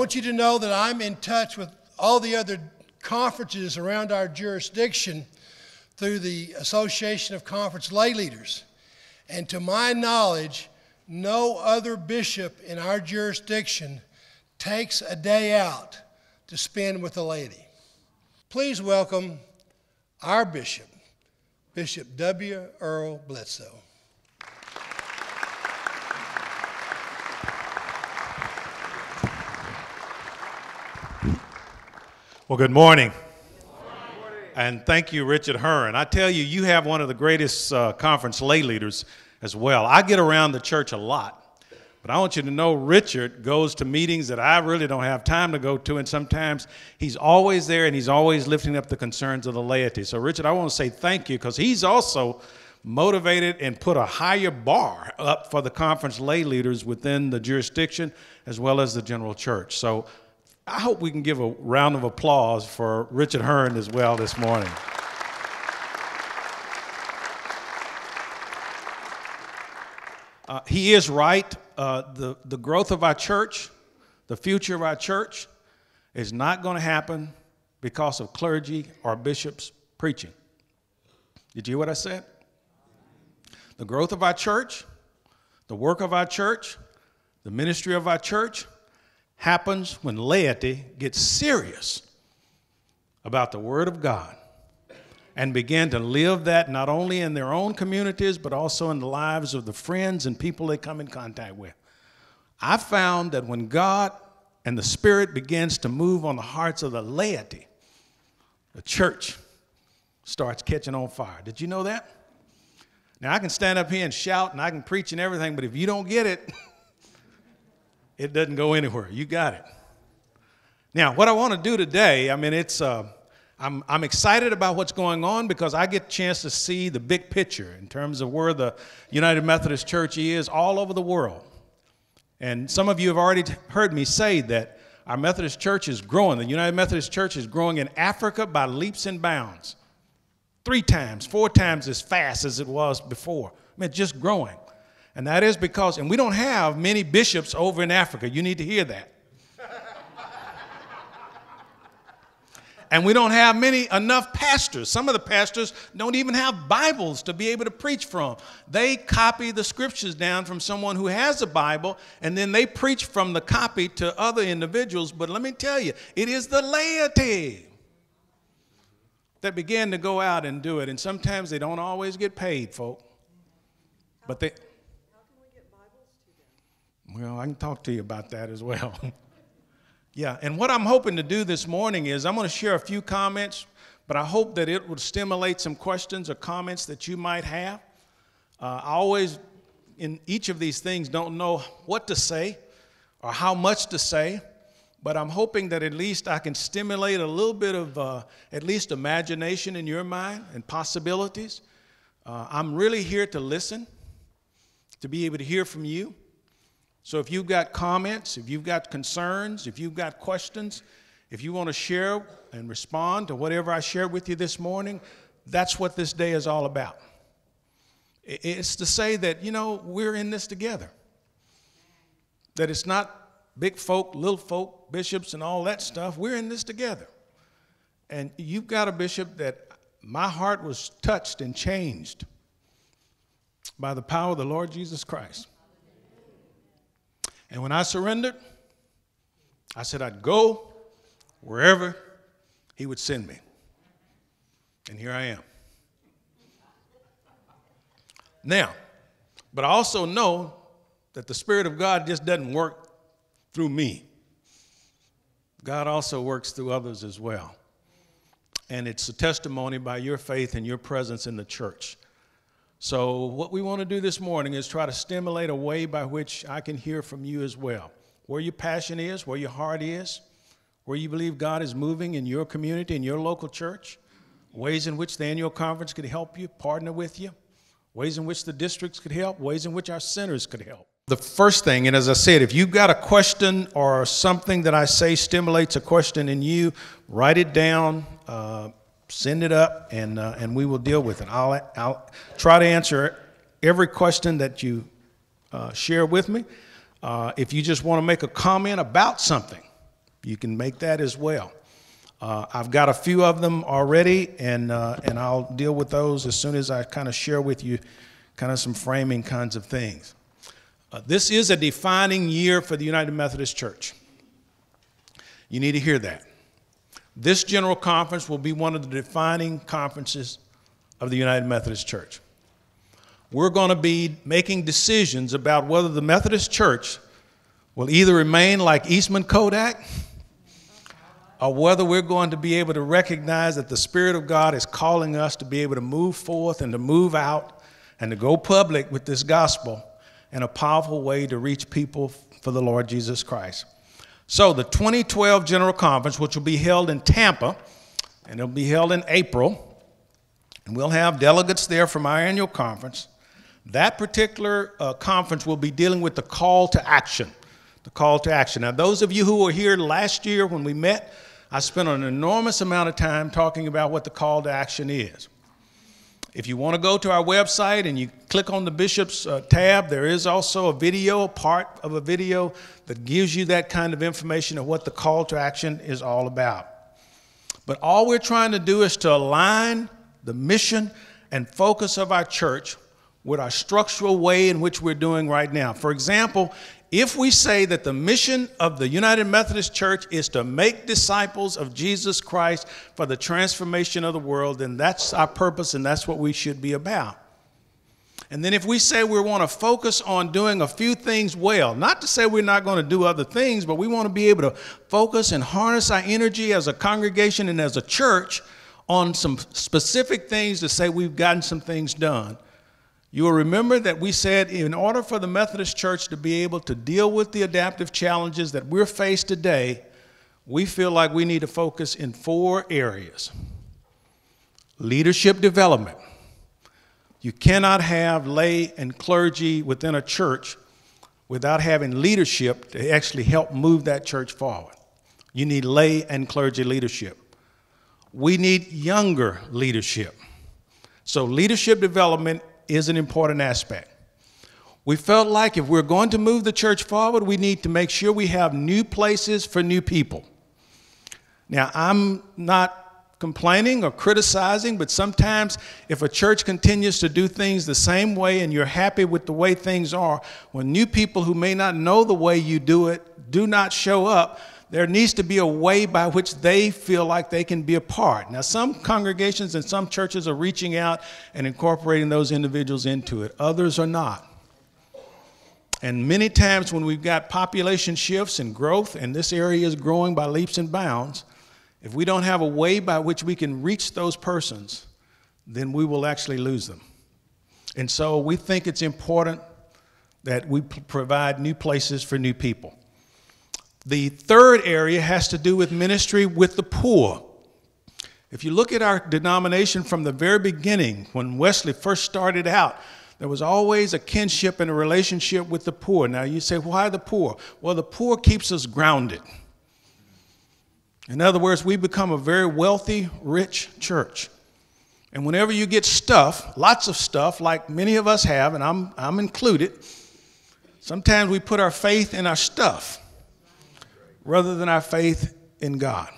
want you to know that I'm in touch with all the other conferences around our jurisdiction through the Association of Conference Lay Leaders. And to my knowledge, no other bishop in our jurisdiction takes a day out to spend with the laity. Please welcome our bishop, Bishop W. Earl Bledsoe. Well, good morning. And thank you, Richard Hearne. I tell you, you have one of the greatest conference lay leaders as well. I get around the church a lot, but I want you to know Richard goes to meetings that I really don't have time to go to, and sometimes he's always there and he's always lifting up the concerns of the laity. So, Richard, I want to say thank you because he's also motivated and put a higher bar up for the conference lay leaders within the jurisdiction as well as the general church. So I hope we can give a round of applause for Richard Hearne as well this morning. He is right. The growth of our church, the future of our church is not going to happen because of clergy or bishops preaching. Did you hear what I said? The growth of our church, the work of our church, the ministry of our church happens when laity gets serious about the Word of God and begin to live that not only in their own communities, but also in the lives of the friends and people they come in contact with. I found that when God and the Spirit begins to move on the hearts of the laity, the church starts catching on fire. Did you know that? Now, I can stand up here and shout and I can preach and everything, but if you don't get it, it doesn't go anywhere. You got it. Now, what I want to do today, I mean, I'm excited about what's going on because I get a chance to see the big picture in terms of where the United Methodist Church is all over the world. And some of you have already heard me say that our Methodist Church is growing. The United Methodist Church is growing in Africa by leaps and bounds. 3 times, 4 times as fast as it was before. I mean, just growing. And that is because, and we don't have many bishops over in Africa. You need to hear that. And we don't have enough pastors. Some of the pastors don't even have Bibles to be able to preach from. They copy the scriptures down from someone who has a Bible, and then they preach from the copy to other individuals. But let me tell you, it is the laity that began to go out and do it. And sometimes they don't always get paid, folk. But they... Well, I can talk to you about that as well. Yeah, and what I'm hoping to do this morning is I'm going to share a few comments, but I hope that it would stimulate some questions or comments that you might have. I always, in each of these things, don't know what to say or how much to say, but I'm hoping that at least I can stimulate a little bit of at least imagination in your mind and possibilities. I'm really here to listen, to be able to hear from you. So if you've got comments, if you've got concerns, if you've got questions, if you want to share and respond to whatever I shared with you this morning, that's what this day is all about. It's to say that, you know, we're in this together. That it's not big folk, little folk, bishops and all that stuff. We're in this together. And you've got a bishop that my heart was touched and changed by the power of the Lord Jesus Christ. And when I surrendered, I said I'd go wherever he would send me. And here I am. Now, but I also know that the Spirit of God just doesn't work through me. God also works through others as well. And it's a testimony by your faith and your presence in the church. So what we want to do this morning is try to stimulate a way by which I can hear from you as well. Where your passion is, where your heart is, where you believe God is moving in your community, in your local church, ways in which the annual conference could help you, partner with you, ways in which the districts could help, ways in which our centers could help. The first thing, and as I said, if you've got a question or something that I say stimulates a question in you, write it down, send it up, and we will deal with it. I'll try to answer every question that you share with me. If you just want to make a comment about something, You can make that as well. I've got a few of them already, and I'll deal with those as soon as I kind of share with you kind of some framing kinds of things. This is a defining year for the United Methodist Church. You need to hear that. This General Conference will be one of the defining conferences of the United Methodist Church. We're going to be making decisions about whether the Methodist Church will either remain like Eastman Kodak or whether we're going to be able to recognize that the Spirit of God is calling us to be able to move forth and to move out and to go public with this gospel in a powerful way to reach people for the Lord Jesus Christ. So the 2012 General Conference, which will be held in Tampa, and it'll be held in April, and we'll have delegates there from our annual conference. That particular conference will be dealing with the call to action. The call to action. Now, those of you who were here last year when we met, I spent an enormous amount of time talking about what the call to action is. If you want to go to our website and you click on the Bishop's tab, there is also a video, part of a video that gives you that kind of information of what the call to action is all about. But all we're trying to do is to align the mission and focus of our church with our structural way in which we're doing right now. For example, if we say that the mission of the United Methodist Church is to make disciples of Jesus Christ for the transformation of the world, then that's our purpose and that's what we should be about. And then if we say we want to focus on doing a few things well, not to say we're not going to do other things, but we want to be able to focus and harness our energy as a congregation and as a church on some specific things to say we've gotten some things done. You will remember that we said in order for the Methodist Church to be able to deal with the adaptive challenges that we're faced today, we feel like we need to focus in 4 areas. Leadership development. You cannot have lay and clergy within a church without having leadership to actually help move that church forward. You need lay and clergy leadership. We need younger leadership. So leadership development is an important aspect. We felt like if we're going to move the church forward, we need to make sure we have new places for new people. Now, I'm not complaining or criticizing, but sometimes if a church continues to do things the same way and you're happy with the way things are, when new people who may not know the way you do it do not show up, there needs to be a way by which they feel like they can be a part. Now, some congregations and some churches are reaching out and incorporating those individuals into it. Others are not. And many times when we've got population shifts and growth, and this area is growing by leaps and bounds, if we don't have a way by which we can reach those persons, then we will actually lose them. And so we think it's important that we provide new places for new people. The third area has to do with ministry with the poor. If you look at our denomination from the very beginning, when Wesley first started out, there was always a kinship and a relationship with the poor. Now you say, why the poor? Well, the poor keeps us grounded. In other words, we become a very wealthy, rich church. And whenever you get stuff, lots of stuff, like many of us have, and I'm included, sometimes we put our faith in our stuff rather than our faith in God.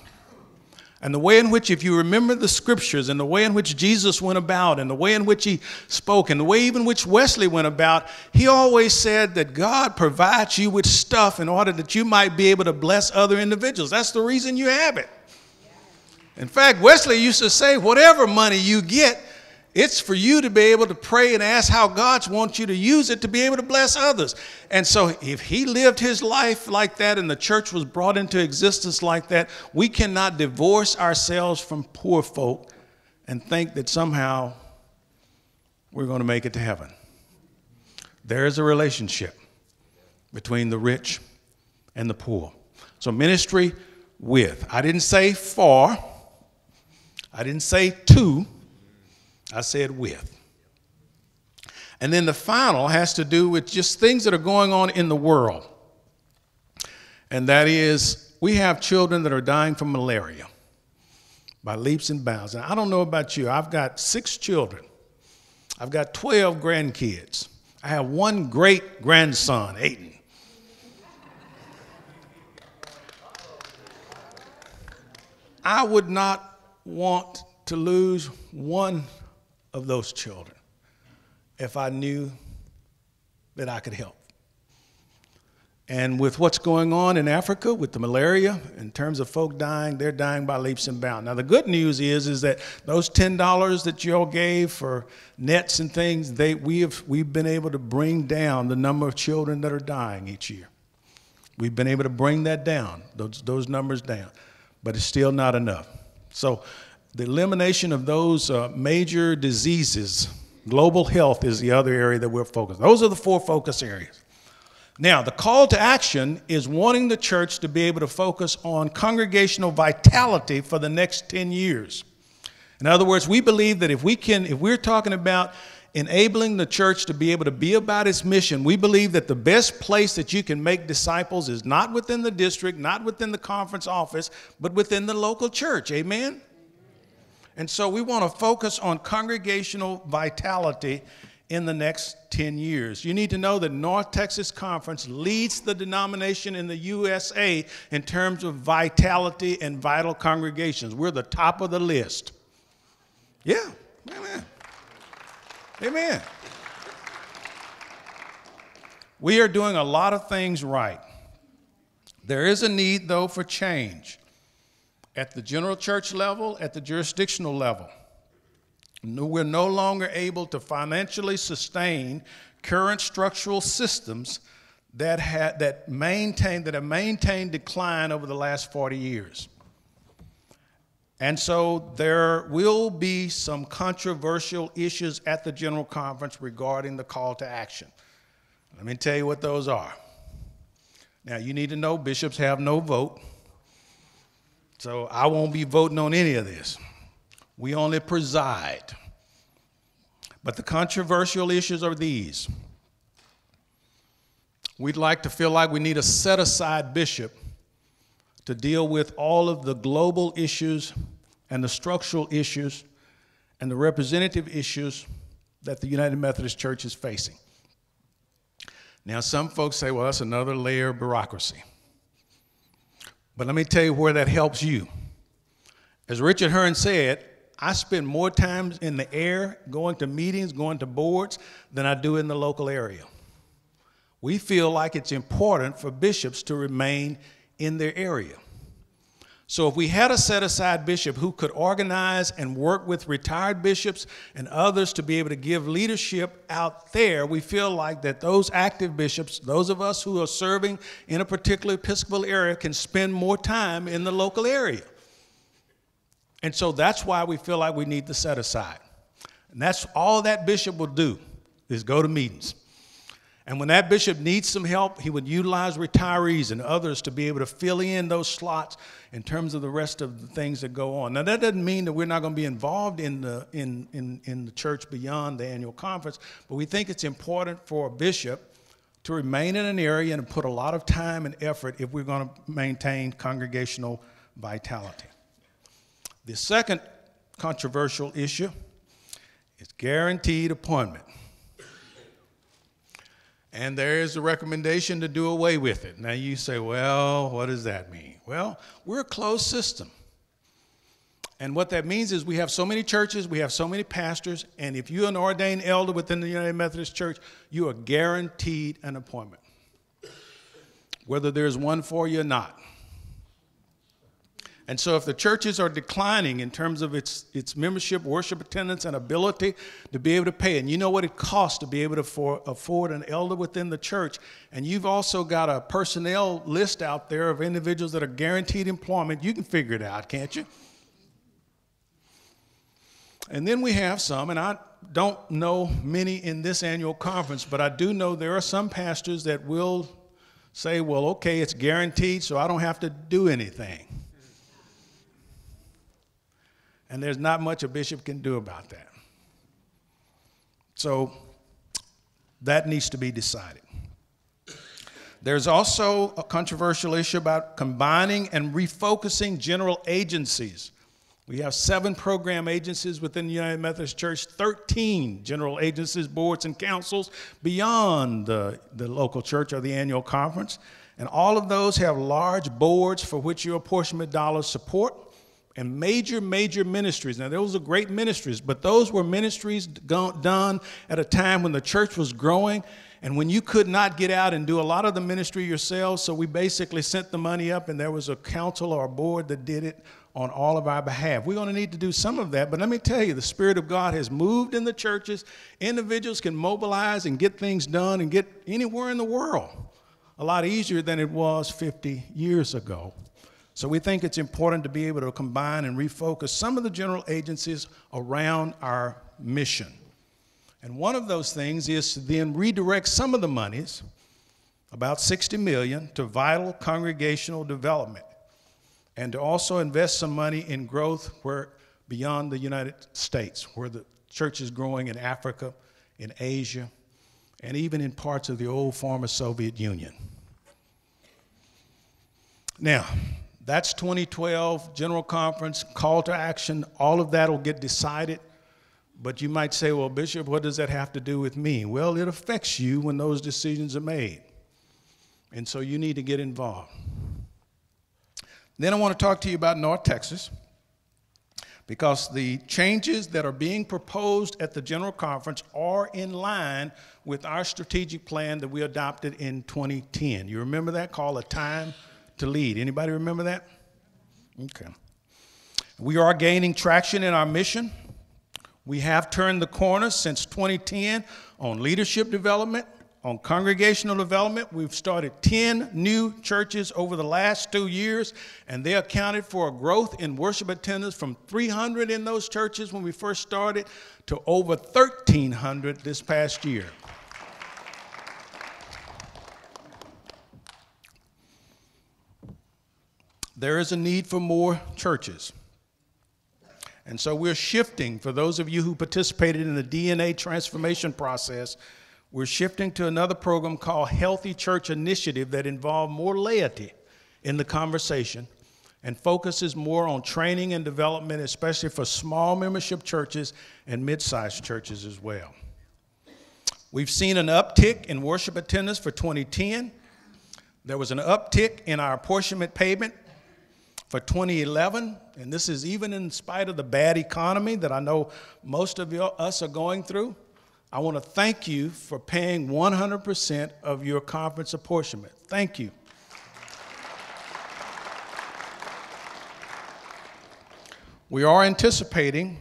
And the way in which, if you remember the scriptures and the way in which Jesus went about and the way in which he spoke and the way even which Wesley went about, he always said that God provides you with stuff in order that you might be able to bless other individuals. That's the reason you have it. In fact, Wesley used to say, whatever money you get, it's for you to be able to pray and ask how God wants you to use it to be able to bless others. And so if he lived his life like that and the church was brought into existence like that, we cannot divorce ourselves from poor folk and think that somehow we're going to make it to heaven. There is a relationship between the rich and the poor. So ministry with. I didn't say for. I didn't say to. I said with. And then the final has to do with just things that are going on in the world. And that is, we have children that are dying from malaria by leaps and bounds. And I don't know about you. I've got 6 children. I've got 12 grandkids. I have 1 great grandson, Aiden. I would not want to lose one of those children if I knew that I could help. And with what's going on in Africa with the malaria, in terms of folk dying, they're dying by leaps and bounds. Now, the good news is that those $10 that you all gave for nets and things, we've been able to bring down the number of children that are dying each year. We've been able to bring that down, those numbers down, but it's still not enough. So the elimination of those major diseases, global health is the other area that we're focused on. Those are the 4 focus areas. Now, the call to action is wanting the church to be able to focus on congregational vitality for the next 10 years. In other words, we believe that if we're talking about enabling the church to be able to be about its mission, we believe that the best place that you can make disciples is not within the district, not within the conference office, but within the local church. Amen? And so we want to focus on congregational vitality in the next 10 years. You need to know that North Texas Conference leads the denomination in the USA in terms of vitality and vital congregations. We're the top of the list. Yeah, amen. Amen. We are doing a lot of things right. There is a need, though, for change at the general church level, at the jurisdictional level. We're no longer able to financially sustain current structural systems that have maintained decline over the last 40 years. And so there will be some controversial issues at the General Conference regarding the call to action. Let me tell you what those are. Now, you need to know bishops have no vote, so I won't be voting on any of this. We only preside. But the controversial issues are these. We'd like to feel like we need a set-aside bishop to deal with all of the global issues and the structural issues and the representative issues that the United Methodist Church is facing. Now, some folks say, well, that's another layer of bureaucracy. But let me tell you where that helps you. As Richard Hearne said, I spend more time in the air, going to meetings, going to boards, than I do in the local area. We feel like it's important for bishops to remain in their area. So if we had a set-aside bishop who could organize and work with retired bishops and others to be able to give leadership out there, we feel like that those active bishops, those of us who are serving in a particular Episcopal area, can spend more time in the local area. And so that's why we feel like we need the set-aside. And that's all that bishop will do, is go to meetings. And when that bishop needs some help, he would utilize retirees and others to be able to fill in those slots in terms of the rest of the things that go on. Now, that doesn't mean that we're not going to be involved in the church beyond the annual conference, but we think it's important for a bishop to remain in an area and put a lot of time and effort if we're going to maintain congregational vitality. The second controversial issue is guaranteed appointment. And there is a recommendation to do away with it. Now you say, well, what does that mean? Well, we're a closed system. And what that means is we have so many churches, we have so many pastors, and if you're an ordained elder within the United Methodist Church, you are guaranteed an appointment, whether there's one for you or not. And so if the churches are declining in terms of its membership, worship attendance, and ability to be able to pay, and you know what it costs to be able to afford an elder within the church, and you've also got a personnel list out there of individuals that are guaranteed employment, you can figure it out, can't you? And then we have some, and I don't know many in this annual conference, but I do know there are some pastors that will say, well, okay, it's guaranteed, so I don't have to do anything. And there's not much a bishop can do about that. So that needs to be decided. There's also a controversial issue about combining and refocusing general agencies. We have 7 program agencies within the United Methodist Church, 13 general agencies, boards, and councils beyond the local church or the annual conference. And all of those have large boards for which your apportionment dollars support. and major ministries. Now, those are great ministries, but those were ministries done at a time when the church was growing and when you could not get out and do a lot of the ministry yourselves. So we basically sent the money up, and there was a council or a board that did it on all of our behalf. We're going to need to do some of that, but let me tell you, the Spirit of God has moved in the churches. Individuals can mobilize and get things done and get anywhere in the world a lot easier than it was 50 years ago. So we think it's important to be able to combine and refocus some of the general agencies around our mission. And one of those things is to then redirect some of the monies, about $60 million, to vital congregational development, and to also invest some money in growth where beyond the United States, where the church is growing in Africa, in Asia, and even in parts of the old former Soviet Union. Now, that's 2012 General Conference, call to action, all of that will get decided. But you might say, well, Bishop, what does that have to do with me? Well, it affects you when those decisions are made. And so you need to get involved. Then I want to talk to you about North Texas, because the changes that are being proposed at the General Conference are in line with our strategic plan that we adopted in 2010. You remember that, called A Time to Lead? Anybody remember that? Okay. We are gaining traction in our mission. We have turned the corner since 2010 on leadership development, on congregational development. We've started 10 new churches over the last 2 years, and they accounted for a growth in worship attendance from 300 in those churches when we first started to over 1,300 this past year. There is a need for more churches. And so we're shifting, for those of you who participated in the DNA transformation process, we're shifting to another program called Healthy Church Initiative that involves more laity in the conversation and focuses more on training and development, especially for small membership churches and mid-sized churches as well. We've seen an uptick in worship attendance for 2010. There was an uptick in our apportionment payment for 2011, and this is even in spite of the bad economy that I know most of us are going through. I want to thank you for paying 100% of your conference apportionment. Thank you. We are anticipating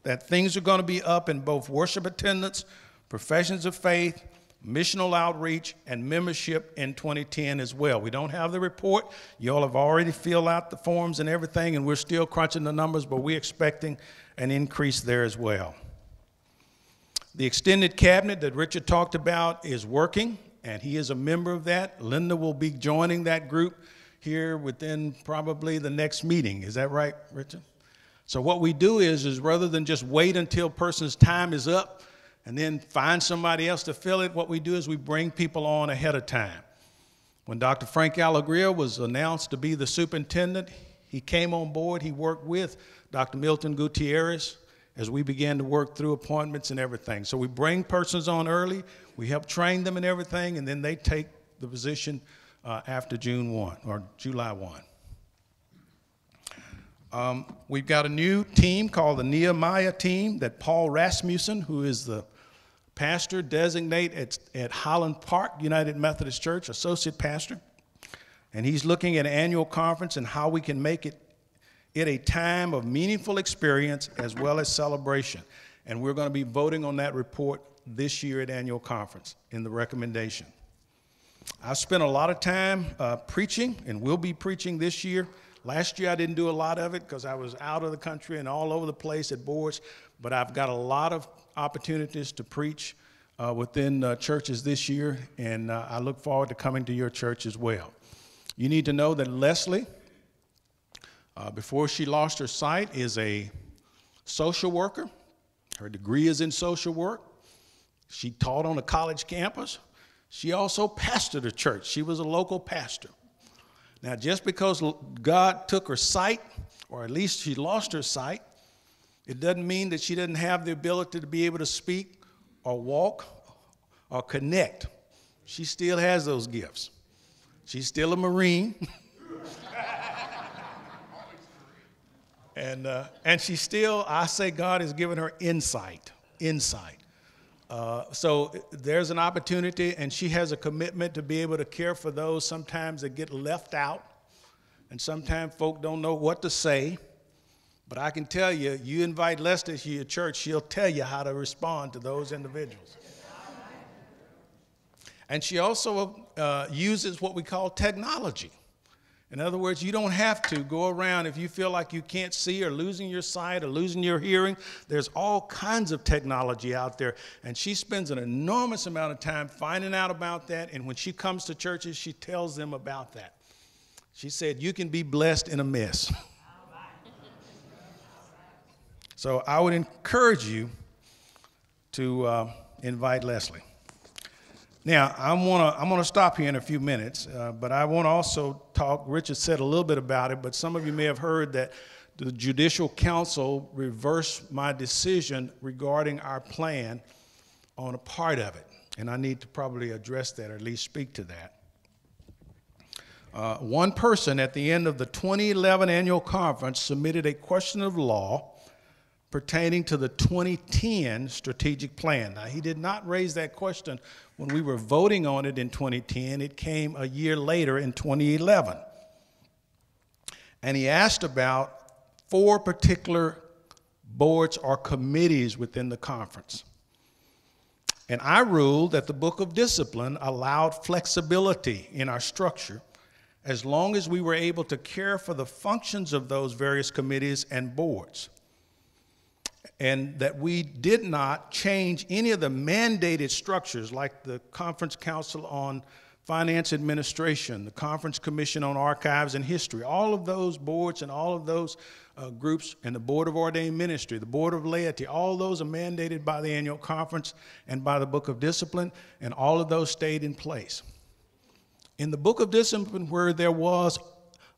that things are going to be up in both worship attendance, professions of faith, missional outreach, and membership in 2010 as well. We don't have the report. You all have already filled out the forms and everything, and we're still crunching the numbers, but we're expecting an increase there as well. The extended cabinet that Richard talked about is working, and he is a member of that. Linda will be joining that group here within probably the next meeting. Is that right, Richard? So what we do is rather than just wait until a person's time is up and then find somebody else to fill it, what we do is we bring people on ahead of time. When Dr. Frank Allegria was announced to be the superintendent, he came on board. He worked with Dr. Milton Gutierrez as we began to work through appointments and everything. So we bring persons on early, we help train them and everything, and then they take the position after June 1 or July 1. We've got a new team called the Nehemiah team that Paul Rasmussen, who is the pastor designate at Highland Park United Methodist Church, associate pastor, and he's looking at an annual conference and how we can make it a time of meaningful experience as well as celebration. And we're going to be voting on that report this year at annual conference in the recommendation. I've spent a lot of time preaching and will be preaching this year. Last year I didn't do a lot of it because I was out of the country and all over the place at boards, but I've got a lot of opportunities to preach within churches this year, and I look forward to coming to your church as well. You need to know that Leslie, before she lost her sight, is a social worker. Her degree is in social work. She taught on a college campus. She also pastored a church. She was a local pastor. Now, just because God took her sight, or at least she lost her sight, it doesn't mean that she doesn't have the ability to be able to speak or walk or connect. She still has those gifts. She's still a Marine. And she still, I say God has given her insight. So there's an opportunity, and she has a commitment to be able to care for those sometimes that get left out, and sometimes folk don't know what to say. But I can tell you, you invite Lester to your church, she'll tell you how to respond to those individuals. And she also uses what we call technology. In other words, you don't have to go around if you feel like you can't see or losing your sight or losing your hearing. There's all kinds of technology out there. And she spends an enormous amount of time finding out about that. And when she comes to churches, she tells them about that. She said, you can be blessed in a mess. So I would encourage you to invite Leslie. Now, I'm gonna stop here in a few minutes, but I want to also talk, Richard said a little bit about it, but some of you may have heard that the Judicial Council reversed my decision regarding our plan on a part of it, and I need to probably address that or at least speak to that. One person at the end of the 2011 annual conference submitted a question of law pertaining to the 2010 strategic plan. Now, he did not raise that question when we were voting on it in 2010. It came a year later in 2011. And he asked about 4 particular boards or committees within the conference. And I ruled that the Book of Discipline allowed flexibility in our structure as long as we were able to care for the functions of those various committees and boards, and that we did not change any of the mandated structures like the Conference Council on Finance Administration, the Conference Commission on Archives and History. All of those boards and all of those groups, and the Board of Ordained Ministry, the Board of Laity, all those are mandated by the annual conference and by the Book of Discipline, and all of those stayed in place. In the Book of Discipline, where there was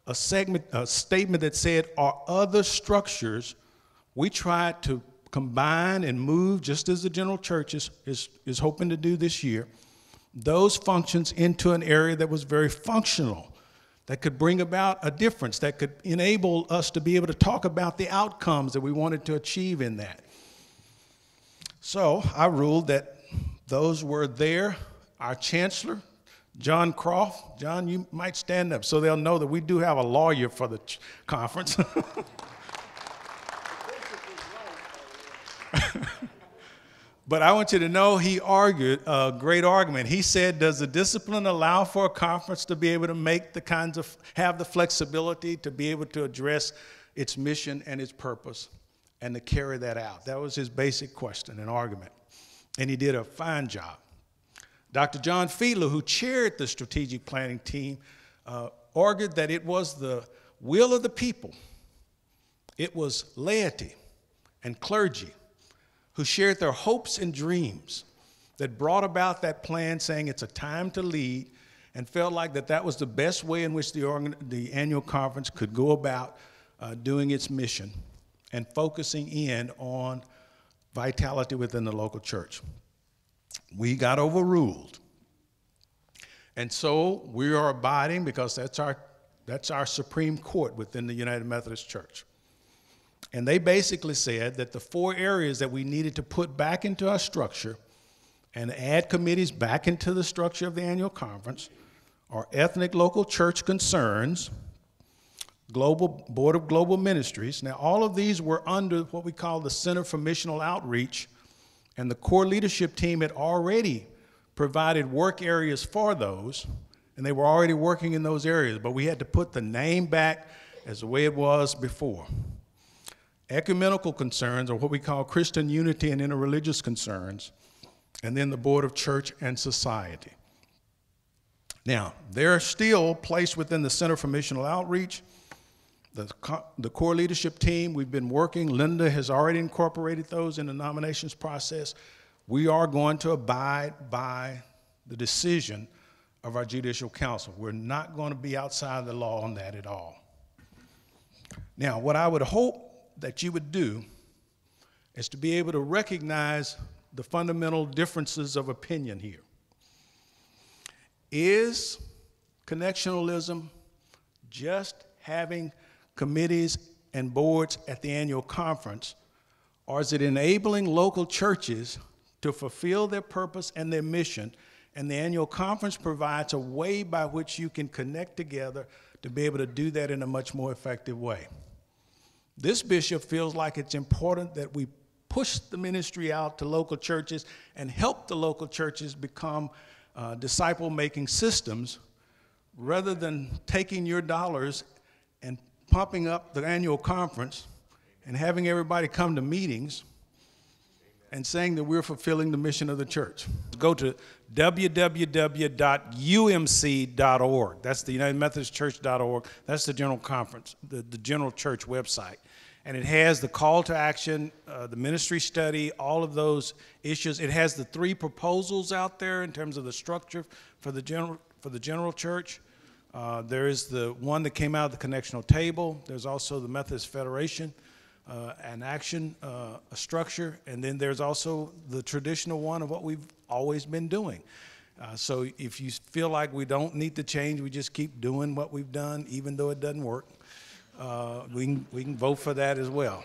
a statement that said, are other structures, we tried to combine and move, just as the general church is hoping to do this year, those functions into an area that was very functional, that could bring about a difference, that could enable us to be able to talk about the outcomes that we wanted to achieve in that. So I ruled that those were there. Our chancellor, John Croft. John, you might stand up so they'll know that we do have a lawyer for the conference. But I want you to know he argued a great argument. He said, does the discipline allow for a conference to be able to make the kinds of, have the flexibility to be able to address its mission and its purpose and to carry that out? That was his basic question and argument. And he did a fine job. Dr. John Fiedler, who chaired the strategic planning team, argued that it was the will of the people. It was laity and clergy who shared their hopes and dreams that brought about that plan, saying it's a time to lead, and felt like that was the best way in which the annual conference could go about doing its mission and focusing in on vitality within the local church. We got overruled. And so we are abiding, because that's our Supreme Court within the United Methodist Church. And they basically said that the 4 areas that we needed to put back into our structure and add committees back into the structure of the annual conference are ethnic local church concerns, Board of Global Ministries. Now, all of these were under what we call the Center for Missional Outreach, and the core leadership team had already provided work areas for those, and they were already working in those areas, but we had to put the name back as the way it was before. Ecumenical concerns, or what we call Christian unity and interreligious concerns, and then the Board of Church and Society. Now, they're still placed within the Center for Missional Outreach. The core leadership team, we've been working. Linda has already incorporated those in the nominations process. We are going to abide by the decision of our Judicial Council. We're not going to be outside the law on that at all. Now, what I would hope that you would do is to be able to recognize the fundamental differences of opinion here. Is connectionalism just having committees and boards at the annual conference, or is it enabling local churches to fulfill their purpose and their mission? And the annual conference provides a way by which you can connect together to be able to do that in a much more effective way. This bishop feels like it's important that we push the ministry out to local churches and help the local churches become disciple-making systems, rather than taking your dollars and pumping up the annual conference and having everybody come to meetings and saying that we're fulfilling the mission of the church. Go to www.umc.org. That's the United Methodist Church.org. That's the General Conference, the General Church website. And it has the call to action, the ministry study, all of those issues. It has the 3 proposals out there in terms of the structure for the general church. There is the one that came out of the connectional table. There's also the Methodist Federation an action structure, and then there's also the traditional one of what we've always been doing. So if you feel like we don't need to change, we just keep doing what we've done, even though it doesn't work, we can vote for that as well.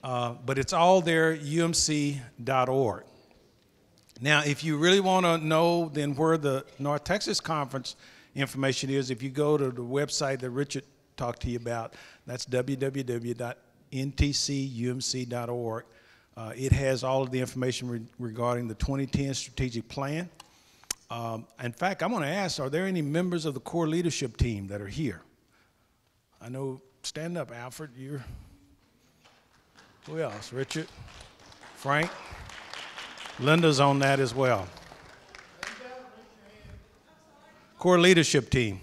But it's all there, umc.org. Now, if you really want to know then where the North Texas Conference information is, if you go to the website that Richard talked to you about, that's www.ntcumc.org. It has all of the information regarding the 2010 strategic plan. In fact, I'm going to ask, are there any members of the core leadership team that are here? I know, stand up, Alfred. Who else? Richard? Frank? Linda's on that as well. Core leadership team.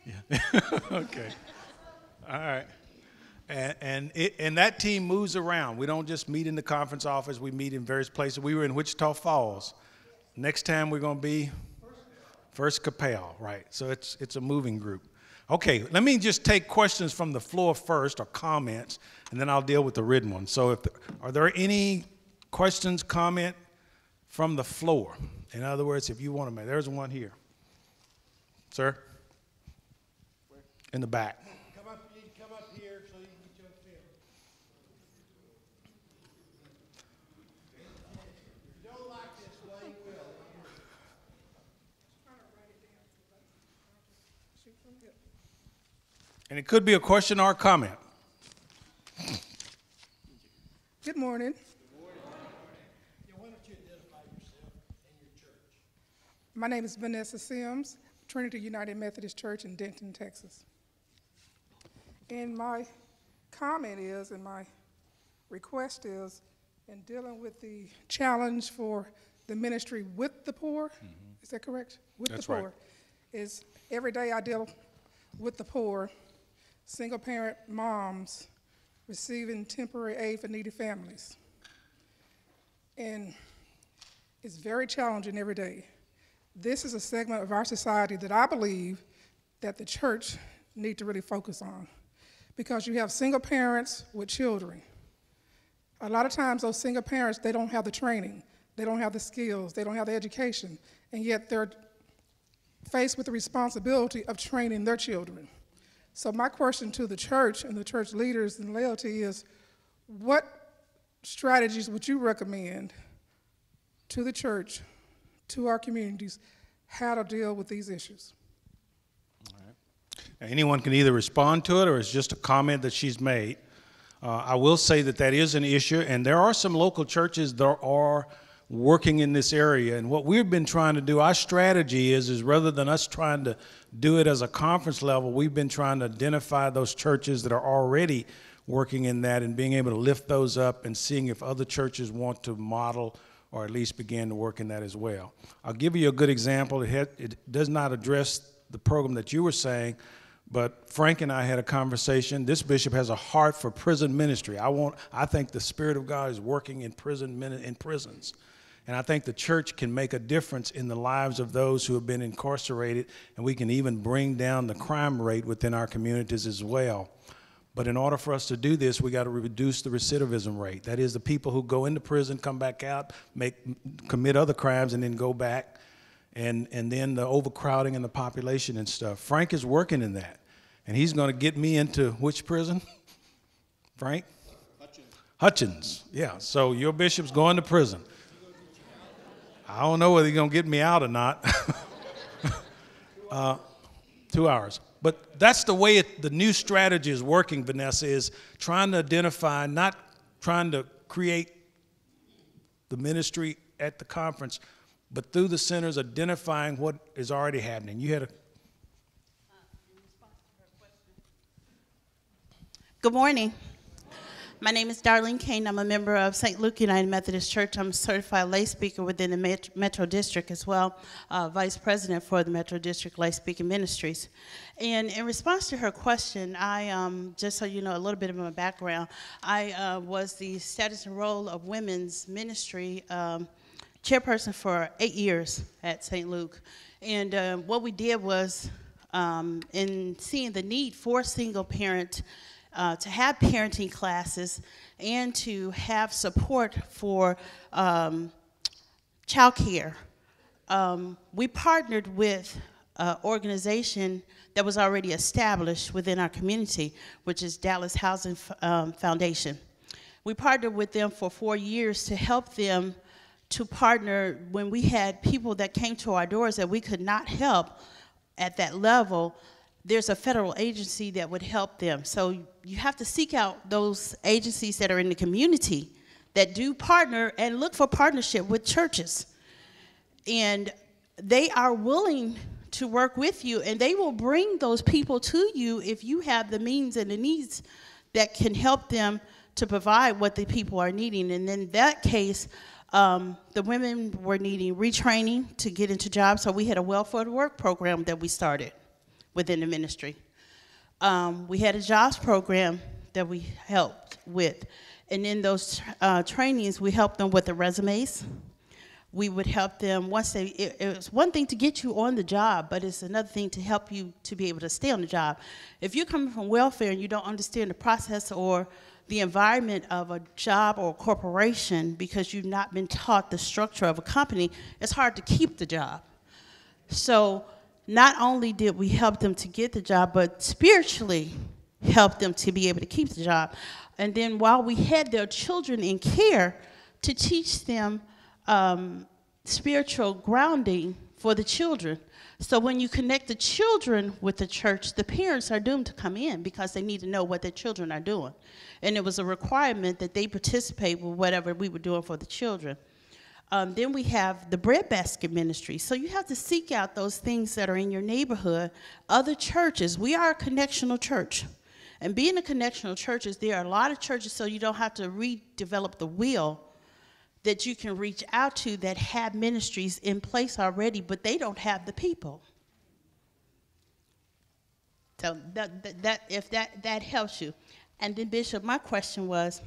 Yeah. Okay. All right. And that team moves around. We don't just meet in the conference office. We meet in various places. We were in Wichita Falls. Next time we're going to be First Capel, right? So it's a moving group. Okay, let me just take questions from the floor first, or comments, and then I'll deal with the written ones. So are there any questions, comment from the floor? In other words, if you want to make, there's one here. Sir? In the back. You need to come up here so you can get your film. If you don't like this, Wayne will. And it could be a question or a comment. Good morning. Why don't you identify yourself and your church? My name is Vanessa Sims, Trinity United Methodist Church in Denton, Texas. And my comment is, and my request is, in dealing with the challenge for the ministry with the poor, is that correct? With That's the poor, right. is every day I deal with the poor, single-parent moms receiving temporary aid for needy families. And it's very challenging every day. This is a segment of our society that I believe that the church need to really focus on, because you have single parents with children. A lot of times those single parents, they don't have the training, they don't have the skills, they don't have the education, and yet they're faced with the responsibility of training their children. So my question to the church and the church leaders and Laity is, what strategies would you recommend to the church, to our communities, how to deal with these issues? All right. Now, anyone can either respond to it, or it's just a comment that she's made. I will say that is an issue, and there are some local churches that are working in this area. And what we've been trying to do, our strategy is rather than us trying to do it as a conference level, we've been trying to identify those churches that are already working in that and being able to lift those up and seeing if other churches want to model or at least begin to work in that as well. I'll give you a good example. It does not address the program that you were saying, but Frank and I had a conversation. This bishop has a heart for prison ministry. I think the Spirit of God is working in prisons. And I think the church can make a difference in the lives of those who have been incarcerated, and we can even bring down the crime rate within our communities as well. But in order for us to do this, we got to reduce the recidivism rate. That is, the people who go into prison, come back out, commit other crimes, and then go back, and then the overcrowding in the population and stuff. Frank is working in that. and he's going to get me into which prison? Frank? Hutchins. Yeah, so your bishop's going to prison. I don't know whether he's going to get me out or not. 2 hours. But that's the way the new strategy is working, Vanessa, is trying to identify, not trying to create the ministry at the conference, but through the centers identifying what is already happening. You had a... Good morning. My name is Darlene Kane. I'm a member of St. Luke United Methodist Church. I'm a certified lay speaker within the Metro District as well, vice president for the Metro District Lay Speaking Ministries. And in response to her question, just so you know a little bit of my background, I was the status and role of women's ministry chairperson for 8 years at St. Luke. And what we did was, in seeing the need for single parent to have parenting classes and to have support for child care. We partnered with an organization that was already established within our community, which is Dallas Housing Foundation. We partnered with them for 4 years to help them to partner when we had people that came to our doors that we could not help at that level. There's a federal agency that would help them. So you have to seek out those agencies that are in the community that do partner and look for partnership with churches. And they are willing to work with you, and they will bring those people to you if you have the means and the needs that can help them to provide what the people are needing. And in that case, the women were needing retraining to get into jobs, so we had a welfare to work program that we started within the ministry. We had a jobs program that we helped with. And in those trainings, we helped them with the resumes. We would help them once it was one thing to get you on the job, but it's another thing to help you to be able to stay on the job. If you're coming from welfare and you don't understand the process or the environment of a job or a corporation because you've not been taught the structure of a company, it's hard to keep the job. So not only did we help them to get the job, but spiritually help them to be able to keep the job. And then while we had their children in care, to teach them spiritual grounding for the children. So when you connect the children with the church, the parents are doomed to come in because they need to know what their children are doing. And it was a requirement that they participate with whatever we were doing for the children. Then we have the breadbasket ministry. So you have to seek out those things that are in your neighborhood. Other churches, we are a connectional church. And being a connectional church is there are a lot of churches so you don't have to redevelop the wheel that you can reach out to that have ministries in place already, but they don't have the people. So that helps you. And then Bishop, my question was,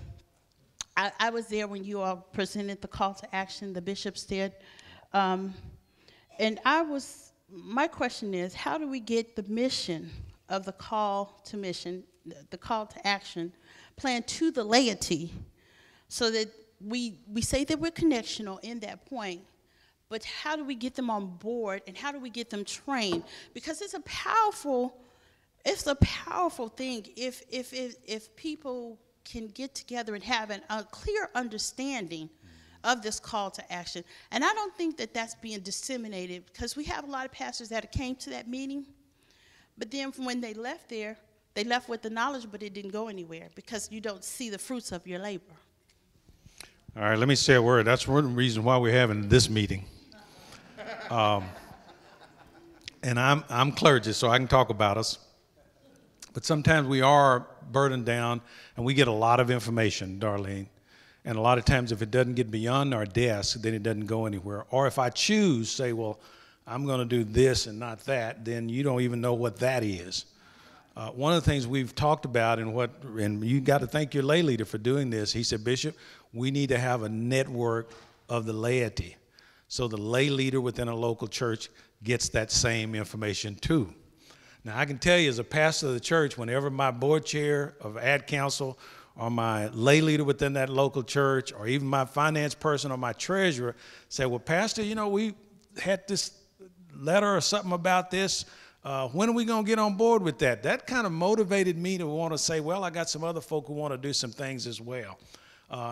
I was there when you all presented the call to action, the bishops did. And my question is, how do we get the mission of the call to mission, the call to action plan to the laity so that we say that we're connectional in that point, but how do we get them on board and how do we get them trained? Because it's a powerful thing if people can get together and have a clear understanding of this call to action. And I don't think that that's being disseminated because we have a lot of pastors that came to that meeting, but then when they left there, they left with the knowledge, but it didn't go anywhere because you don't see the fruits of your labor. All right, let me say a word. That's one reason why we're having this meeting. And I'm clergy, so I can talk about us. But sometimes we are burdened down, and we get a lot of information, Darlene. And a lot of times if it doesn't get beyond our desk, then it doesn't go anywhere. Or if I choose, say, well, I'm going to do this and not that, then you don't even know what that is. One of the things we've talked about, and you got to thank your lay leader for doing this, he said, Bishop, we need to have a network of the laity. So the lay leader within a local church gets that same information too. Now, I can tell you as a pastor of the church, whenever my board chair of ad council or my lay leader within that local church or even my finance person or my treasurer say, well, Pastor, you know, we had this letter or something about this. When are we going to get on board with that? That kind of motivated me to want to say, well, I got some other folk who want to do some things as well.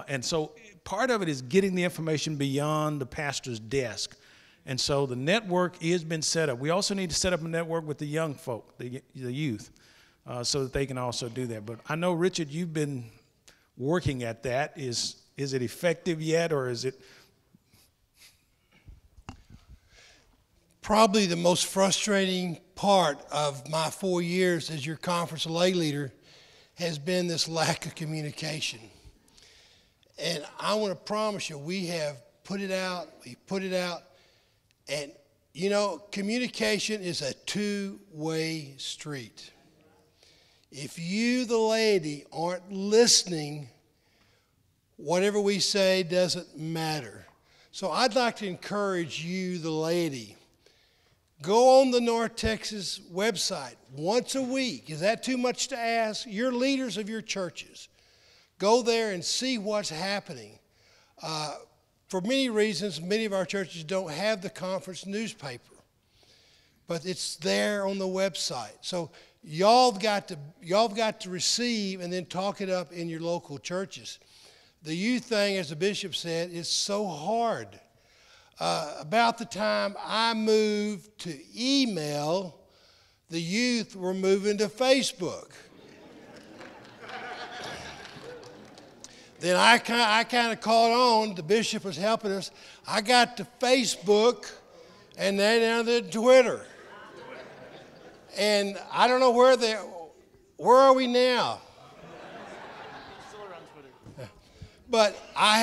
And so part of it is getting the information beyond the pastor's desk. And so the network has been set up. We also need to set up a network with the young folk, the youth, so that they can also do that. But I know, Richard, you've been working at that. Is it effective yet, or is it? Probably the most frustrating part of my 4 years as your conference lay leader has been this lack of communication. And I want to promise you, we have put it out, and you know, communication is a two-way street. If you, the laity, aren't listening, whatever we say doesn't matter. So I'd like to encourage you, the laity, go on the North Texas website once a week. Is that too much to ask? You're leaders of your churches. Go there and see what's happening. For many reasons, many of our churches don't have the conference newspaper, but it's there on the website. So y'all got to receive and then talk it up in your local churches. The youth thing, as the bishop said, is so hard. About the time I moved to email, the youth were moving to Facebook. Then I kind of caught on. The bishop was helping us. I got to Facebook, and then to Twitter. And I don't know where are we now? Still around Twitter. But I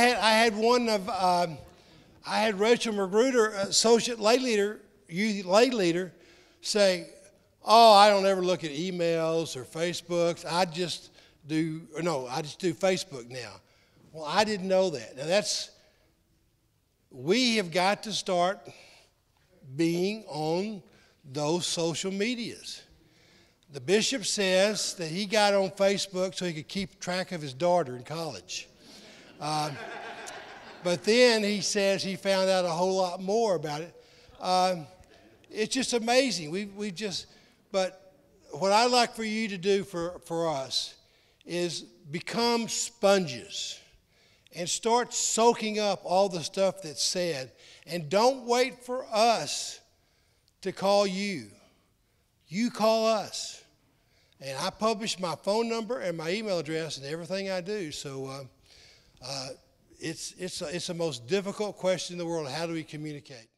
had Rachel Magruder, associate lay leader, youth lay leader, say, "Oh, I don't ever look at emails or Facebooks. I just do Facebook now." Well, I didn't know that. Now we have got to start being on those social medias. The bishop says that he got on Facebook so he could keep track of his daughter in college. But then he says he found out a whole lot more about it. It's just amazing. But what I'd like for you to do for us is become sponges and start soaking up all the stuff that's said. And don't wait for us to call you. You call us. And I publish my phone number and my email address and everything I do. So it's the most difficult question in the world. How do we communicate?